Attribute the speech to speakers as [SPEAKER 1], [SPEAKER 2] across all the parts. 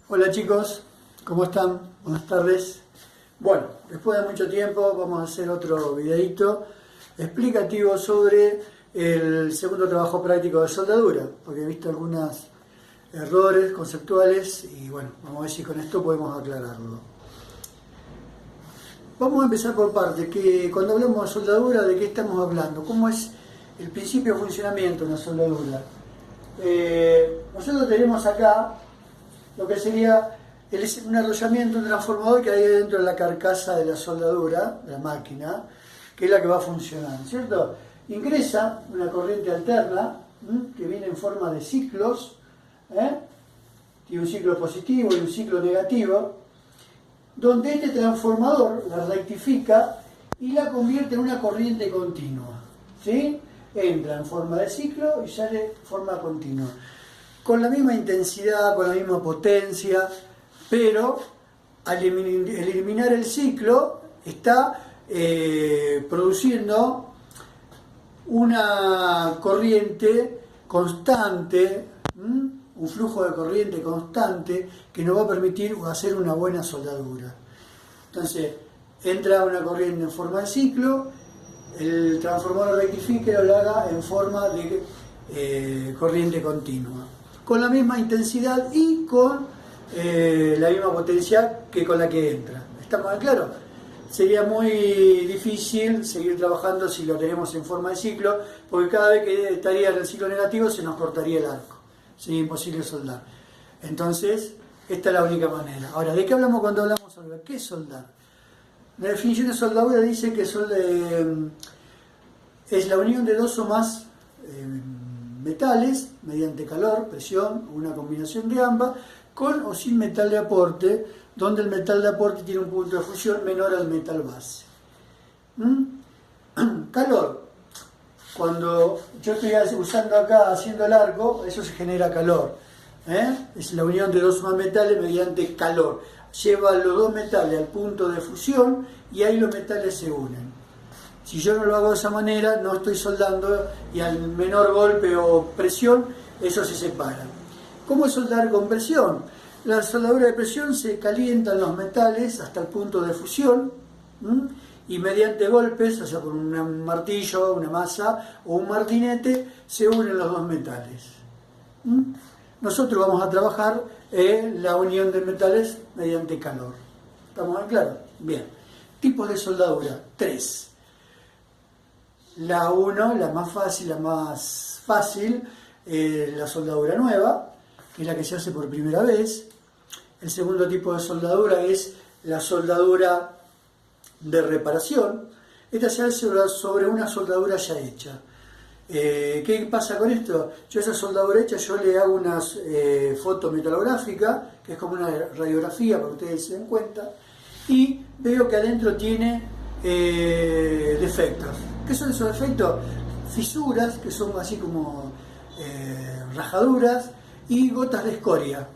[SPEAKER 1] Hola chicos, ¿cómo están? Buenas tardes. Bueno, después de mucho tiempo vamos a hacer otro videito explicativo sobre el segundo trabajo práctico de soldadura, porque he visto algunos errores conceptuales y bueno, vamos a ver si con esto podemos aclararlo. Vamos a empezar por parte, que cuando hablamos de soldadura, ¿de qué estamos hablando? ¿Cómo es el principio de funcionamiento de una soldadura? Nosotros tenemos acá lo que sería un enrollamiento, un transformador que hay dentro de la carcasa de la soldadura, de la máquina, que es la que va a funcionar, ¿cierto? Ingresa una corriente alterna, que viene en forma de ciclos, tiene un ciclo positivo y un ciclo negativo, donde este transformador la rectifica y la convierte en una corriente continua, ¿sí? Entra en forma de ciclo y sale en forma continua, con la misma intensidad, con la misma potencia, pero al eliminar el ciclo está produciendo una corriente constante, un flujo de corriente constante que nos va a permitir hacer una buena soldadura. Entonces, entra una corriente en forma de ciclo, el transformador rectifica y lo haga en forma de corriente continua, con la misma intensidad y con la misma potencia que con la que entra. ¿Estamos claros? Sería muy difícil seguir trabajando si lo tenemos en forma de ciclo, porque cada vez que estaría en el ciclo negativo se nos cortaría el arco. Sería imposible soldar. Entonces, esta es la única manera. Ahora, ¿de qué hablamos cuando hablamos de soldar? ¿Qué es soldar? La definición de soldadura dice que es la unión de dos o más metales mediante calor, presión o una combinación de ambas, con o sin metal de aporte, donde el metal de aporte tiene un punto de fusión menor al metal base. Calor. Cuando yo estoy usando acá, haciendo el arco, eso se genera calor. Es la unión de dos o más metales mediante calor. Lleva los dos metales al punto de fusión y ahí los metales se unen. Si yo no lo hago de esa manera, no estoy soldando y al menor golpe o presión, eso se separa. ¿Cómo es soldar con presión? La soldadura de presión se calientan los metales hasta el punto de fusión y mediante golpes, o sea, con un martillo, una masa o un martinete, se unen los dos metales. Nosotros vamos a trabajar la unión de metales mediante calor. ¿Estamos claros? Bien. Tipos de soldadura, 3. La 1, la más fácil, la soldadura nueva, que es la que se hace por primera vez. El segundo tipo de soldadura es la soldadura de reparación. Esta se hace sobre una soldadura ya hecha. ¿Qué pasa con esto? Yo a esa soldadura hecha yo le hago una foto metalográfica, que es como una radiografía para que ustedes se den cuenta, y veo que adentro tiene defectos. ¿Qué son esos defectos? Fisuras, que son así como rajaduras, y gotas de escoria.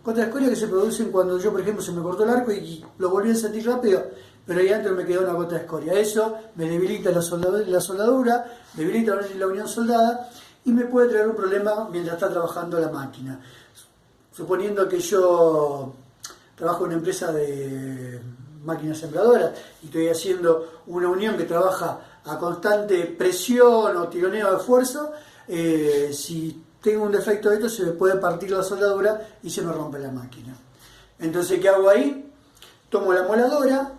[SPEAKER 1] Gotas de escoria que se producen cuando yo, por ejemplo, se me cortó el arco y lo volví a sentir rápido, pero ahí adentro me quedó una gota de escoria. Eso me debilita la soldadura, debilita la unión soldada y me puede traer un problema mientras está trabajando la máquina. Suponiendo que yo trabajo en una empresa de máquinas sembladoras y estoy haciendo una unión que trabaja a constante presión o tironeo de esfuerzo, si tengo un defecto de esto se me puede partir la soldadura y se me rompe la máquina. Entonces, ¿qué hago ahí? Tomo la moladora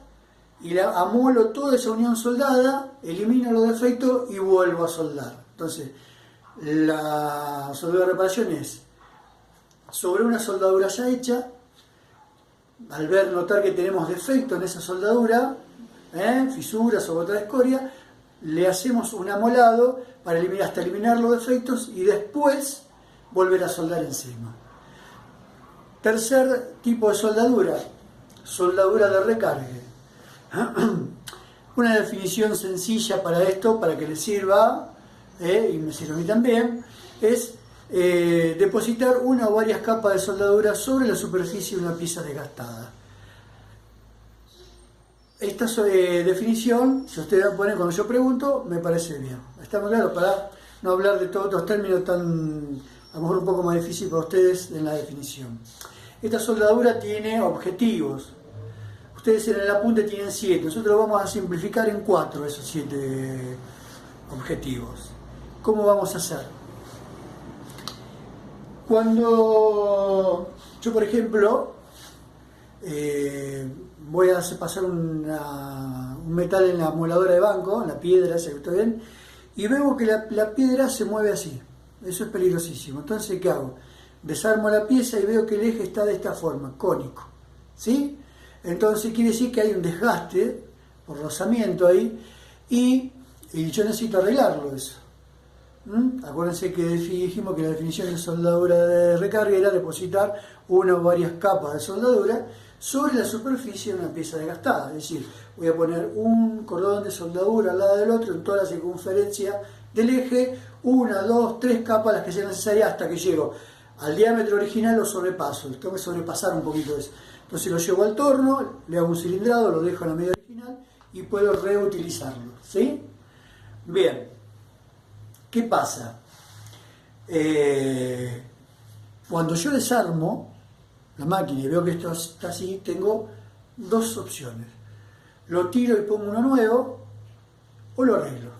[SPEAKER 1] y la amolo toda esa unión soldada, elimino los defectos y vuelvo a soldar. Entonces, la soldadura de reparación es sobre una soldadura ya hecha. Al notar que tenemos defectos en esa soldadura, fisuras o gotas de escoria, le hacemos un amolado para hasta eliminar los defectos y después volver a soldar encima. Tercer tipo de soldadura, soldadura de recargue. Una definición sencilla para esto, para que les sirva, y me sirve a mí también, es depositar una o varias capas de soldadura sobre la superficie de una pieza desgastada. Esta definición, si ustedes la ponen cuando yo pregunto, me parece bien. ¿Estamos claros? Para no hablar de todos otros términos tan, a lo mejor un poco más difícil para ustedes en la definición. esta soldadura tiene objetivos. Ustedes en el apunte tienen 7, nosotros lo vamos a simplificar en 4 esos 7 objetivos. ¿Cómo vamos a hacer? Cuando yo, por ejemplo, voy a hacer pasar un metal en la moladora de banco, en la piedra, esa que está bien, y veo que la piedra se mueve así. Eso es peligrosísimo. Entonces, ¿qué hago? Desarmo la pieza y veo que el eje está de esta forma, cónico. ¿Sí? Entonces quiere decir que hay un desgaste por rozamiento ahí y yo necesito arreglarlo eso. Acuérdense que dijimos que la definición de soldadura de recarga era depositar una o varias capas de soldadura sobre la superficie de una pieza desgastada. Es decir, voy a poner un cordón de soldadura al lado del otro en toda la circunferencia del eje, 1, 2, 3 capas las que sean necesarias hasta que llego al diámetro original, lo sobrepaso. Tengo que sobrepasar un poquito de eso. Entonces lo llevo al torno, le hago un cilindrado, lo dejo en la medida original y puedo reutilizarlo. ¿Sí? Bien. ¿Qué pasa? Cuando yo desarmo la máquina y veo que esto está así, tengo dos opciones. Lo tiro y pongo uno nuevo o lo arreglo.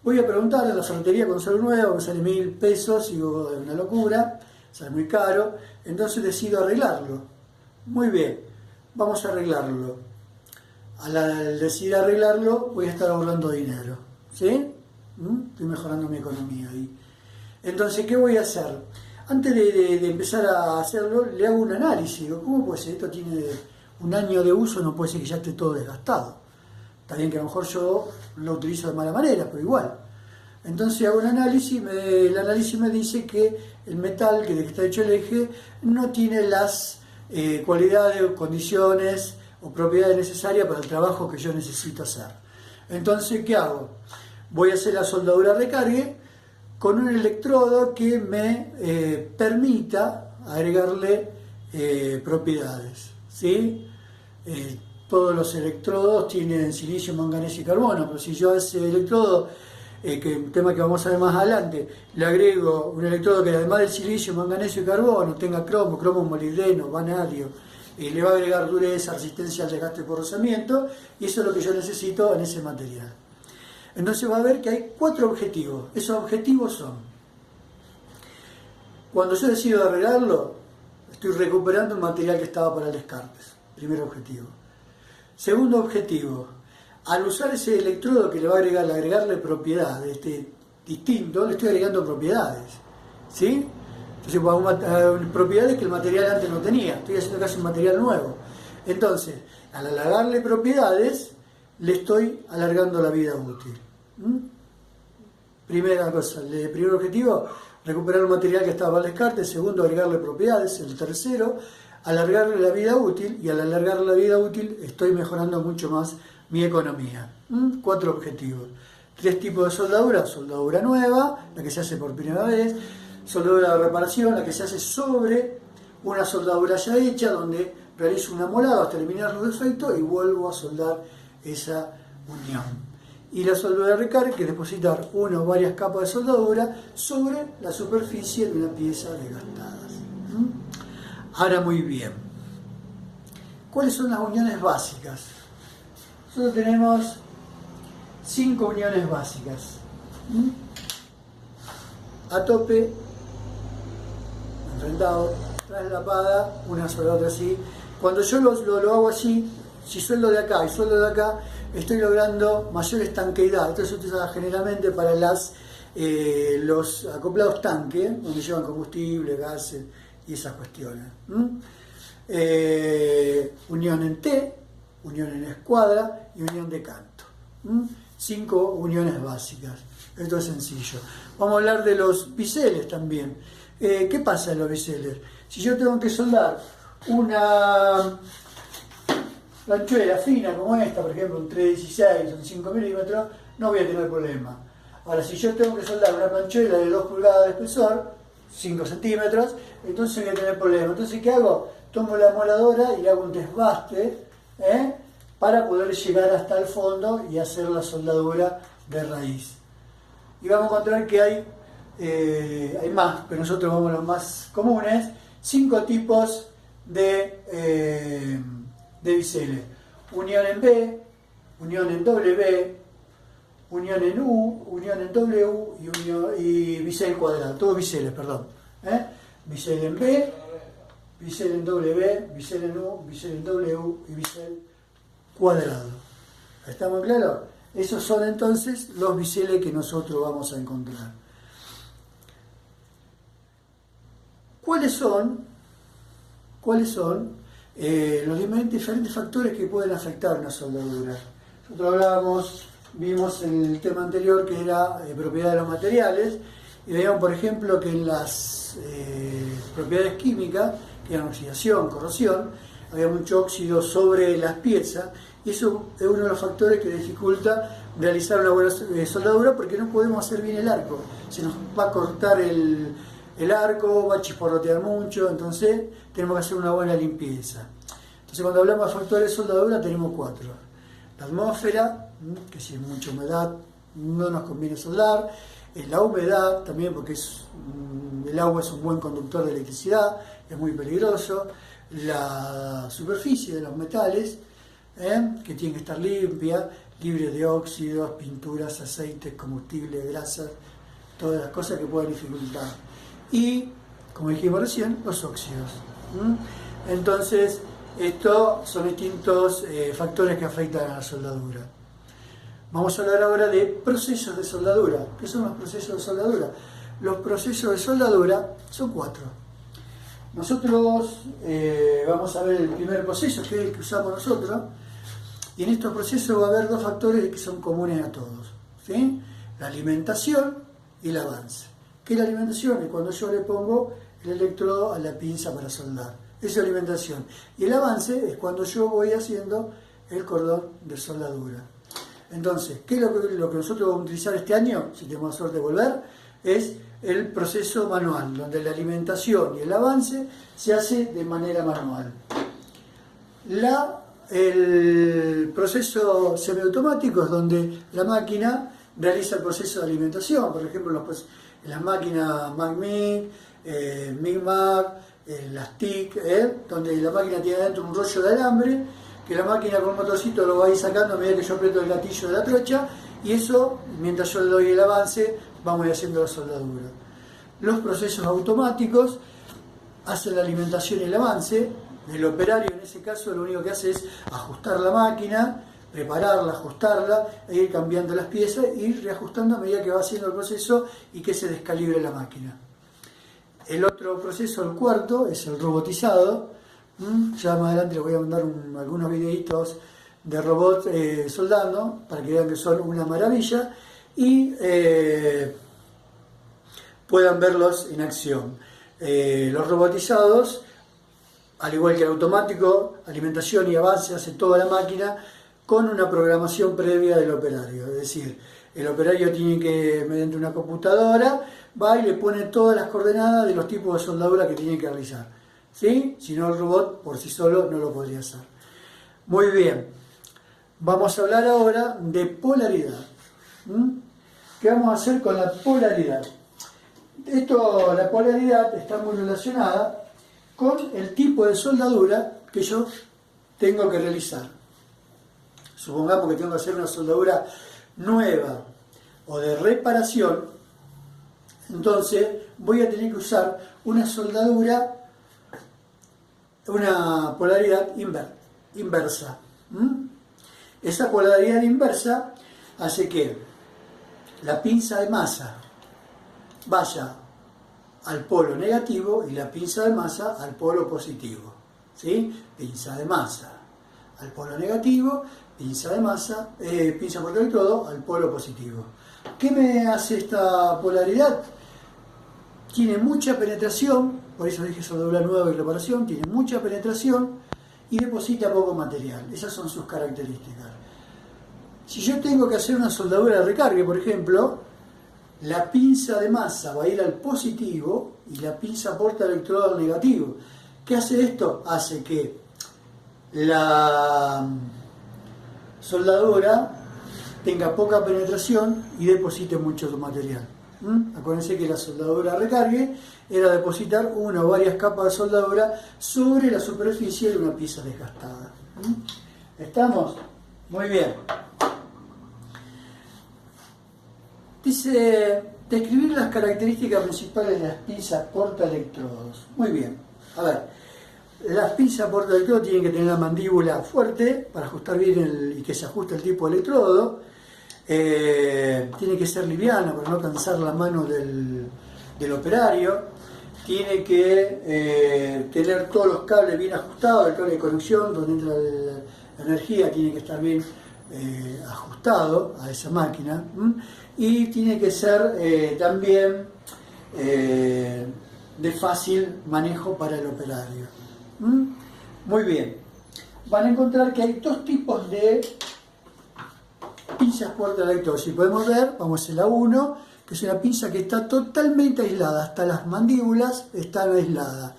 [SPEAKER 1] Voy a preguntar a la ferretería cuando sale uno nuevo, me sale 1000 pesos y digo, es una locura, sale muy caro, entonces decido arreglarlo. Muy bien, vamos a arreglarlo. Al decidir arreglarlo voy a estar ahorrando dinero. ¿Sí? Estoy mejorando mi economía ahí. Entonces, ¿qué voy a hacer? Antes de empezar a hacerlo, le hago un análisis. Digo, ¿cómo puede ser? Esto tiene un año de uso, no puede ser que ya esté todo desgastado. Está bien que a lo mejor yo lo utilizo de mala manera, pero igual. Entonces hago un análisis, el análisis me dice que el metal de que está hecho el eje no tiene las cualidades o condiciones o propiedades necesarias para el trabajo que yo necesito hacer. Entonces, ¿qué hago? Voy a hacer la soldadura recargue con un electrodo que me permita agregarle propiedades. ¿Sí? Todos los electrodos tienen silicio, manganeso y carbono, pero si yo a ese electrodo, que es un tema que vamos a ver más adelante, le agrego un electrodo que además del silicio, manganeso y carbono tenga cromo molibdeno, vanadio, le va a agregar dureza, resistencia al desgaste por rozamiento, y eso es lo que yo necesito en ese material. Entonces va a ver que hay 4 objetivos. Esos objetivos son: cuando yo decido arreglarlo, estoy recuperando el material que estaba para el descarte. Primer objetivo. Segundo objetivo: al usar ese electrodo que le va a agregarle propiedades distinto, le estoy agregando propiedades. ¿Sí? Entonces, propiedades que el material antes no tenía. Estoy haciendo casi un material nuevo. Entonces, al alargarle propiedades, le estoy alargando la vida útil. Primera cosa, el primer objetivo, recuperar un material que estaba al descarte. Segundo, agregarle propiedades. El tercero, alargarle la vida útil, y al alargar la vida útil estoy mejorando mucho más mi economía. 4 objetivos. 3 tipos de soldadura: soldadura nueva, la que se hace por primera vez; soldadura de reparación, la que se hace sobre una soldadura ya hecha, donde realizo un amolado hasta eliminar los defectos y vuelvo a soldar esa unión. Y la soldadura de recarga, que es depositar una o varias capas de soldadura sobre la superficie de una pieza desgastada. Ahora, muy bien, ¿cuáles son las uniones básicas? Nosotros tenemos 5 uniones básicas. A tope, enfrentado, traslapada, una sobre la otra así. Cuando yo lo hago así, si sueldo de acá y sueldo de acá, estoy logrando mayor estanqueidad. Esto se utiliza generalmente para los acoplados tanque, donde llevan combustible, gases y esas cuestiones. Unión en T, unión en escuadra y unión de canto. 5 uniones básicas. Esto es sencillo. Vamos a hablar de los biseles también. ¿Qué pasa en los biseles? Si yo tengo que soldar una planchuela fina como esta, por ejemplo, un 316, un 5 milímetros, no voy a tener problema. Ahora, si yo tengo que soldar una planchuela de 2 pulgadas de espesor, 5 centímetros, entonces voy a tener problema. Entonces, ¿qué hago? Tomo la moladora y le hago un desbaste para poder llegar hasta el fondo y hacer la soldadura de raíz. Y vamos a encontrar que hay más, pero nosotros vamos a los más comunes, 5 tipos de biseles: unión en B, unión en W, unión en U, unión en W y bisel cuadrado, todos biseles, perdón. Bisel en B, bisel en W, bisel en U, bisel en W y bisel cuadrado. ¿Estamos claros? Esos son entonces los biseles que nosotros vamos a encontrar. ¿Cuáles son los diferentes factores que pueden afectar una soldadura? Nosotros vimos en el tema anterior que era propiedad de los materiales, y veíamos, por ejemplo, que en las propiedades químicas, que eran oxidación, corrosión, había mucho óxido sobre las piezas, y eso es uno de los factores que dificulta realizar una buena soldadura, porque no podemos hacer bien el arco, se nos va a cortar el arco, va a chisporrotear mucho, entonces tenemos que hacer una buena limpieza. Entonces, cuando hablamos de factores de soldadura tenemos 4: la atmósfera, que si hay mucha humedad no nos conviene soldar; la humedad también, porque el agua es un buen conductor de electricidad, es muy peligroso; la superficie de los metales, que tiene que estar limpia, libre de óxidos, pinturas, aceites, combustibles, grasas, todas las cosas que puedan dificultar; y, como dijimos recién, los óxidos. Entonces, estos son distintos factores que afectan a la soldadura. Vamos a hablar ahora de procesos de soldadura. ¿Qué son los procesos de soldadura? Los procesos de soldadura son 4. Nosotros vamos a ver el primer proceso, que es el que usamos nosotros, y en estos procesos va a haber 2 factores que son comunes a todos, ¿sí? La alimentación y el avance. ¿Qué es la alimentación? Es cuando yo le pongo el electrodo a la pinza para soldar. Esa es la alimentación. Y el avance es cuando yo voy haciendo el cordón de soldadura. Entonces, ¿qué es lo que nosotros vamos a utilizar este año, si tenemos la suerte de volver? Es el proceso manual, donde la alimentación y el avance se hace de manera manual. El proceso semiautomático es donde la máquina realiza el proceso de alimentación. Por ejemplo, las máquinas MacMig, MIG-MAG, las TIC, donde la máquina tiene adentro un rollo de alambre, que la máquina con un motorcito lo va a ir sacando a medida que yo aprieto el gatillo de la trocha, y eso, mientras yo le doy el avance, vamos a ir haciendo la soldadura. Los procesos automáticos hacen la alimentación y el avance. El operario, en ese caso, lo único que hace es ajustar la máquina, prepararla, ajustarla, e ir cambiando las piezas e ir reajustando a medida que va haciendo el proceso y que se descalibre la máquina. El otro proceso, el cuarto, es el robotizado. Ya más adelante les voy a mandar algunos videitos de robots soldando, para que vean que son una maravilla y puedan verlos en acción. Los robotizados, al igual que el automático, alimentación y avance hace toda la máquina con una programación previa del operario. Es decir, el operario tiene que, mediante una computadora, va y le pone todas las coordenadas de los tipos de soldadura que tiene que realizar, ¿sí? Si no, el robot por sí solo no lo podría hacer. Muy bien, vamos a hablar ahora de polaridad. ¿Qué vamos a hacer con la polaridad? La polaridad está muy relacionada con el tipo de soldadura que yo tengo que realizar. Supongamos que tengo que hacer una soldadura nueva o de reparación, entonces voy a tener que usar una soldadura, una polaridad inversa. Esa polaridad inversa hace que la pinza de masa vaya al polo negativo y la pinza de masa al polo positivo, ¿sí? Pinza de masa al polo negativo, pinza de masa, pinza por electrodo al polo positivo. ¿Qué me hace esta polaridad? Tiene mucha penetración, por eso dije soldadura nueva y reparación, tiene mucha penetración y deposita poco material. Esas son sus características. Si yo tengo que hacer una soldadura de recargue, por ejemplo, la pinza de masa va a ir al positivo y la pinza porta electrodo al negativo. ¿Qué hace esto? Hace que la soldadura tenga poca penetración y deposite mucho material. Acuérdense que la soldadura recargue era depositar una o varias capas de soldadura sobre la superficie de una pieza desgastada. ¿Estamos? Muy bien. Dice, describir las características principales de las pinzas portaelectrodos. Muy bien. A ver, las pinzas portaelectrodos tienen que tener la mandíbula fuerte para ajustar bien y que se ajuste el tipo de electrodo. Tiene que ser liviana para no cansar la mano del operario. Tiene que tener todos los cables bien ajustados, el cable de conexión donde entra la energía tiene que estar bien ajustado a esa máquina. Y tiene que ser también de fácil manejo para el operario. Muy bien. Van a encontrar que hay dos tipos de pinzas portaelectrodos. Si podemos ver, vamos a la 1, que es una pinza que está totalmente aislada, hasta las mandíbulas están aisladas.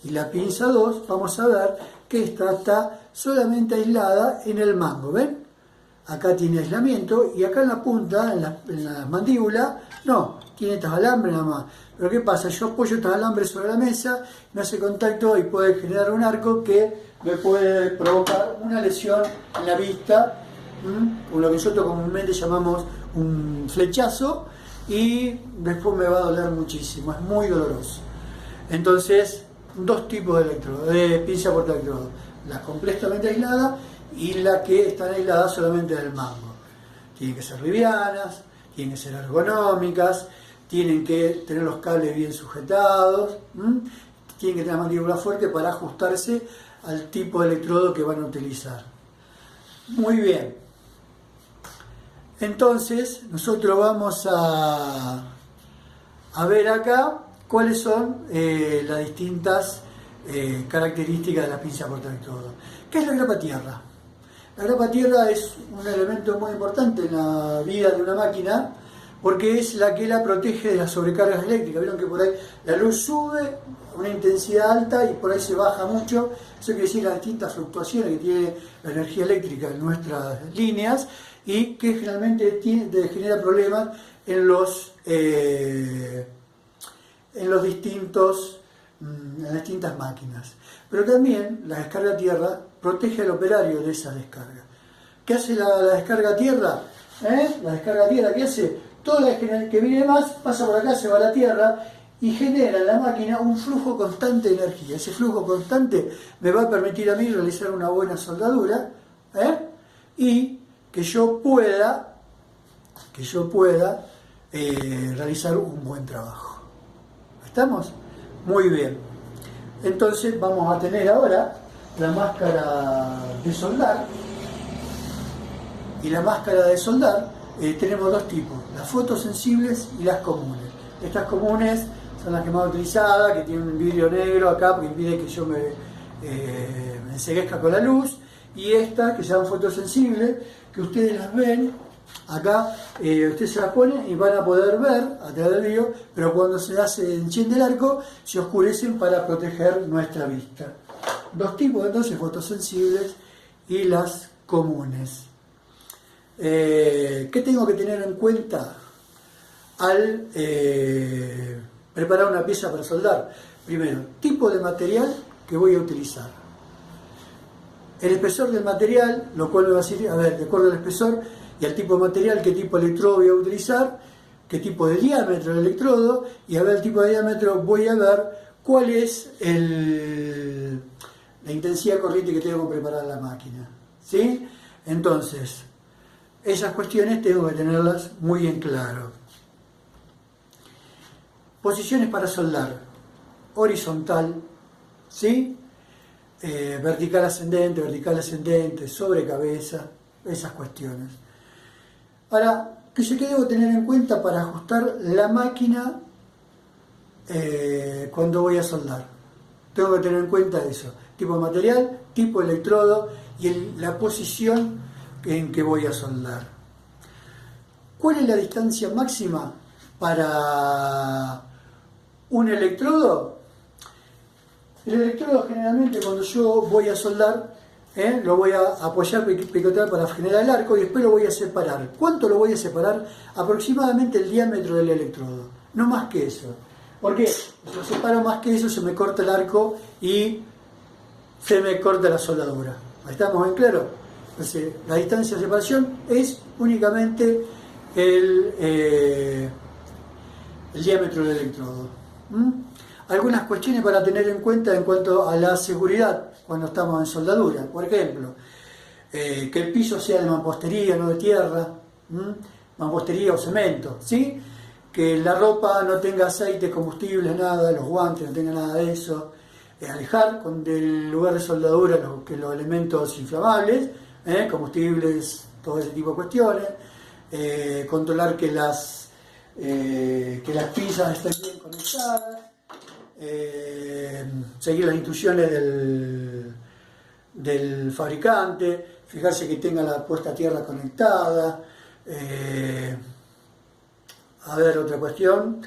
[SPEAKER 1] Y la pinza 2, vamos a ver que esta está solamente aislada en el mango, ¿ven? Acá tiene aislamiento y acá en la punta, en la mandíbula, no, tiene estos alambres nada más. Pero ¿qué pasa? Yo apoyo estos alambres sobre la mesa, me hace contacto y puede generar un arco que me puede provocar una lesión en la vista, con lo que nosotros comúnmente llamamos un flechazo, y después me va a doler muchísimo, es muy doloroso. Entonces, dos tipos de electrodos, de pinza portaelectrodo, la completamente aislada y la que están aisladas solamente del mango. Tienen que ser livianas, tienen que ser ergonómicas, tienen que tener los cables bien sujetados, tienen que tener la mandíbula fuerte para ajustarse al tipo de electrodo que van a utilizar. Muy bien. Entonces, nosotros vamos a ver acá cuáles son las distintas características de la pinza portaelectrodo. ¿Qué es la grapa tierra? La grapa tierra es un elemento muy importante en la vida de una máquina porque es la que la protege de las sobrecargas eléctricas. Vieron que por ahí la luz sube a una intensidad alta y por ahí se baja mucho. Eso quiere decir las distintas fluctuaciones que tiene la energía eléctrica en nuestras líneas y que generalmente genera problemas en las distintas máquinas. Pero también la descarga a tierra protege al operario de esa descarga. ¿Qué hace la descarga a tierra? La descarga a tierra, ¿qué hace? Toda la que viene más pasa por acá, se va a la tierra y genera en la máquina un flujo constante de energía. Ese flujo constante me va a permitir a mí realizar una buena soldadura y que yo pueda realizar un buen trabajo. ¿Estamos? Muy bien. Entonces vamos a tener ahora la máscara de soldar. Y la máscara de soldar tenemos dos tipos, las fotosensibles y las comunes. Estas comunes son las que más utilizadas, que tienen un vidrio negro acá porque impide que yo me enceguezca con la luz. Y estas que se llaman fotosensibles, que ustedes las ven acá, ustedes se las ponen y van a poder ver a través del vidrio, pero cuando se enciende el arco se oscurecen para proteger nuestra vista. Dos tipos entonces, fotosensibles y las comunes. ¿Qué tengo que tener en cuenta al preparar una pieza para soldar? Primero, tipo de material que voy a utilizar. El espesor del material, lo cual me va a decir, a ver, de acuerdo al espesor y al tipo de material, qué tipo de electrodo voy a utilizar, qué tipo de diámetro del electrodo, y a ver el tipo de diámetro voy a ver cuál es la intensidad de corriente que tengo que preparar la máquina. ¿Sí? Entonces, esas cuestiones tengo que tenerlas muy en claro. Posiciones para soldar. Horizontal, ¿sí? Vertical ascendente, sobre cabeza, esas cuestiones. Ahora, ¿qué debo tener en cuenta para ajustar la máquina cuando voy a soldar? Tengo que tener en cuenta eso, tipo de material, tipo de electrodo y la posición en que voy a soldar. ¿Cuál es la distancia máxima para un electrodo? El electrodo generalmente cuando yo voy a soldar Lo voy a apoyar, picotear para generar el arco y después lo voy a separar. ¿Cuánto lo voy a separar? Aproximadamente el diámetro del electrodo, no más que eso. ¿Por qué? Si lo separo más que eso se me corta el arco y se me corta la soldadura. ¿Estamos en claro? Entonces, la distancia de separación es únicamente el diámetro del electrodo. Algunas cuestiones para tener en cuenta en cuanto a la seguridad cuando estamos en soldadura. Por ejemplo, que el piso sea de mampostería, no de tierra, mampostería o cemento, ¿sí? Que la ropa no tenga aceite, combustible, nada, los guantes no tengan nada de eso. Alejar del lugar de soldadura los elementos inflamables, combustibles, todo ese tipo de cuestiones. Controlar que las pinzas estén bien conectadas. Seguir las instrucciones del fabricante, fijarse que tenga la puesta a tierra conectada. A ver, otra cuestión,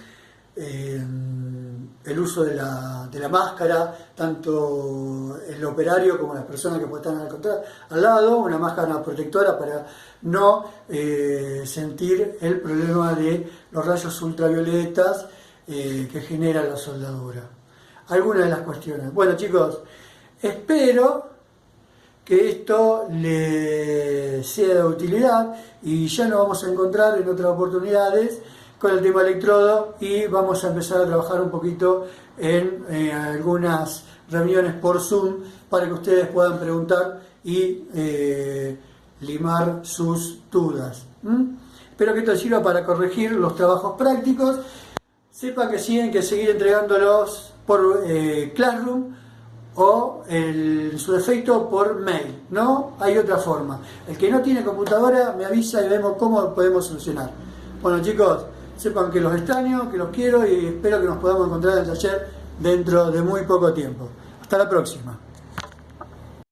[SPEAKER 1] el uso de la máscara, tanto el operario como las personas que pueden estar al lado, una máscara protectora para no sentir el problema de los rayos ultravioletas que genera la soldadura. Algunas de las cuestiones. Bueno, chicos, espero que esto les sea de utilidad y ya nos vamos a encontrar en otras oportunidades con el tema electrodo y vamos a empezar a trabajar un poquito en algunas reuniones por Zoom para que ustedes puedan preguntar y limar sus dudas. Espero que esto sirva para corregir los trabajos prácticos. Sepan que tienen que seguir entregándolos por Classroom o en su defecto por mail. No hay otra forma. El que no tiene computadora me avisa y vemos cómo podemos solucionar. Bueno, chicos, sepan que los extraño, que los quiero y espero que nos podamos encontrar en el taller dentro de muy poco tiempo. Hasta la próxima.